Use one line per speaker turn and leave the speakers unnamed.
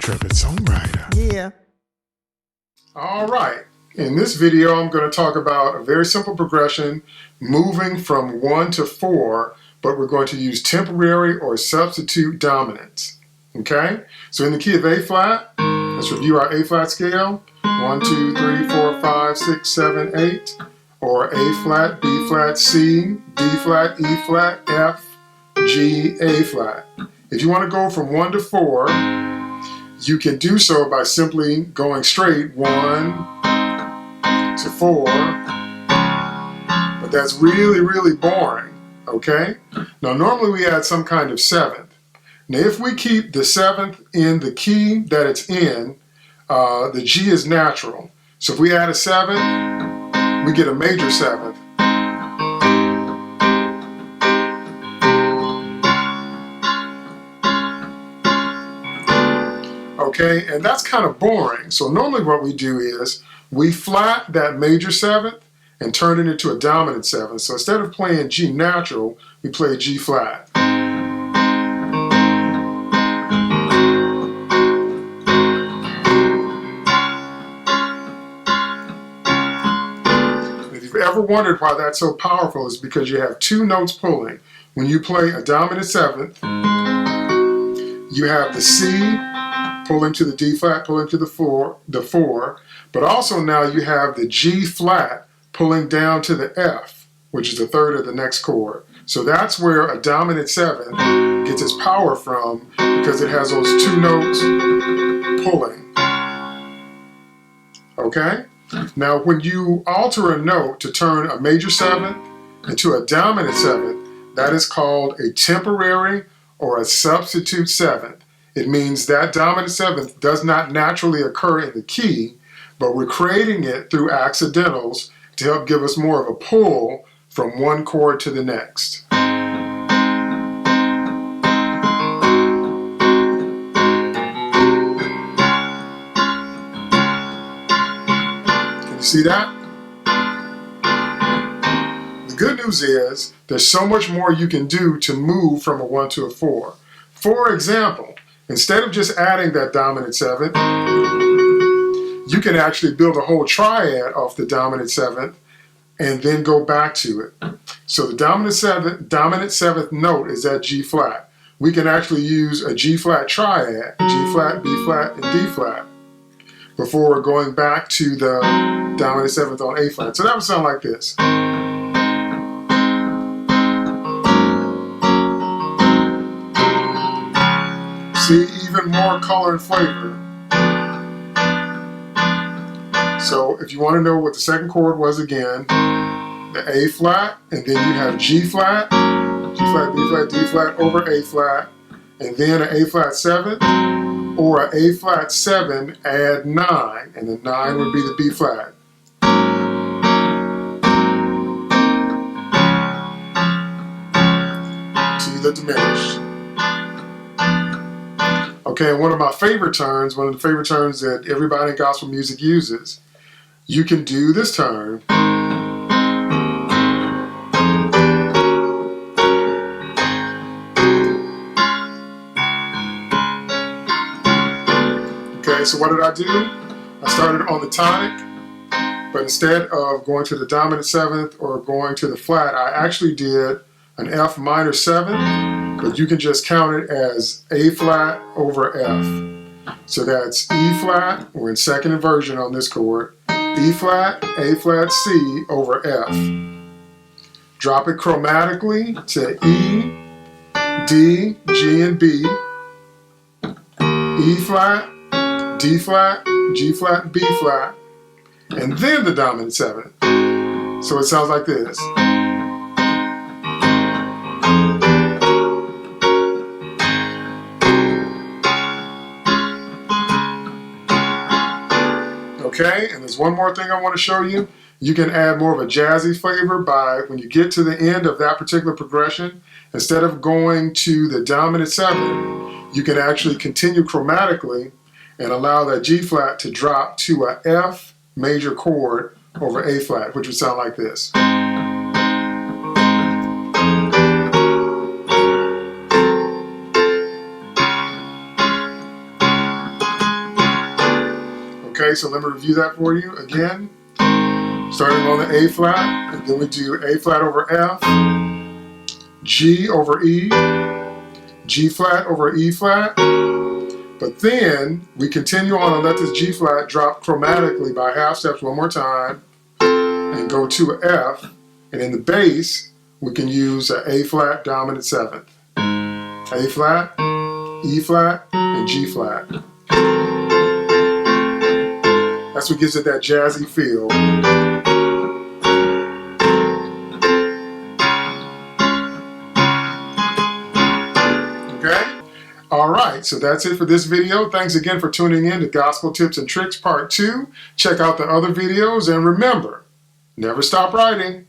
Intrepid Songwriter.
Yeah.
All right. In this video, I'm going to talk about a very simple progression moving from 1 to 4, but we're going to use temporary or substitute dominants. Okay? So in the key of A flat, let's review our A flat scale. 1, 2, 3, 4, 5, 6, 7, 8. Or A flat, B flat, C, D flat, E flat, F, G, A flat. If you want to go from 1 to 4, you can do so by simply going straight 1 to 4, but that's really boring, okay? Now normally we add some kind of 7th. Now if we keep the 7th in the key that it's in, the G is natural. So if we add a 7th, we get a major 7th. Okay, and that's kind of boring. So normally what we do is we flat that major 7th and turn it into a dominant 7th. So instead of playing G natural, we play G flat. If you've ever wondered why that's so powerful, it's because you have two notes pulling. When you play a dominant 7th, you have the C pulling to the D flat, pulling to the 4, but also now you have the G flat pulling down to the F, which is the third of the next chord. So that's where a dominant 7 gets its power from, because it has those two notes pulling. Okay? Now when you alter a note to turn a major 7th into a dominant 7th, that is called a temporary or a substitute 7th. It means that dominant 7th does not naturally occur in the key, but we're creating it through accidentals to help give us more of a pull from one chord to the next. Can you see that? The good news is there's so much more you can do to move from a 1 to a 4. For example, instead of just adding that dominant 7th, you can actually build a whole triad off the dominant 7th and then go back to it. So the dominant 7th note is that G flat. We can actually use a G flat triad, G flat, B flat, and D flat, before we're going back to the dominant 7th on A flat. So that would sound like this. See, even more color and flavor. So if you want to know what the second chord was again, the A flat, and then you have G flat, B flat, D flat over A flat, and then an A flat 7, or an A flat 7 add 9, and the 9 would be the B flat. To the diminished. Okay, and one of my favorite turns, one of the favorite turns that everybody in gospel music uses, you can do this turn. Okay, so what did I do? I started on the tonic, but instead of going to the dominant 7th or going to the flat, I actually did an F minor 7, but you can just count it as A flat over F. So that's E flat, we're in second inversion on this chord, B flat, A flat, C over F. Drop it chromatically to E, D, G, and B, E flat, D flat, G flat, and B flat, and then the dominant 7th. So it sounds like this. Okay, and there's one more thing I want to show you. You can add more of a jazzy flavor by, when you get to the end of that particular progression, instead of going to the dominant 7, you can actually continue chromatically and allow that G flat to drop to a F major chord over A flat, which would sound like this. Okay, so let me review that for you again. Starting on the A flat, and then we do A flat over F, G over E, G flat over E flat. But then we continue on and let this G flat drop chromatically by half steps one more time and go to an F. And in the bass, we can use an A flat dominant seventh. A flat, E flat, and G flat. That's what gives it that jazzy feel. Okay? Alright, so that's it for this video. Thanks again for tuning in to Gospel Tips and Tricks Part 2. Check out the other videos and remember, never stop writing.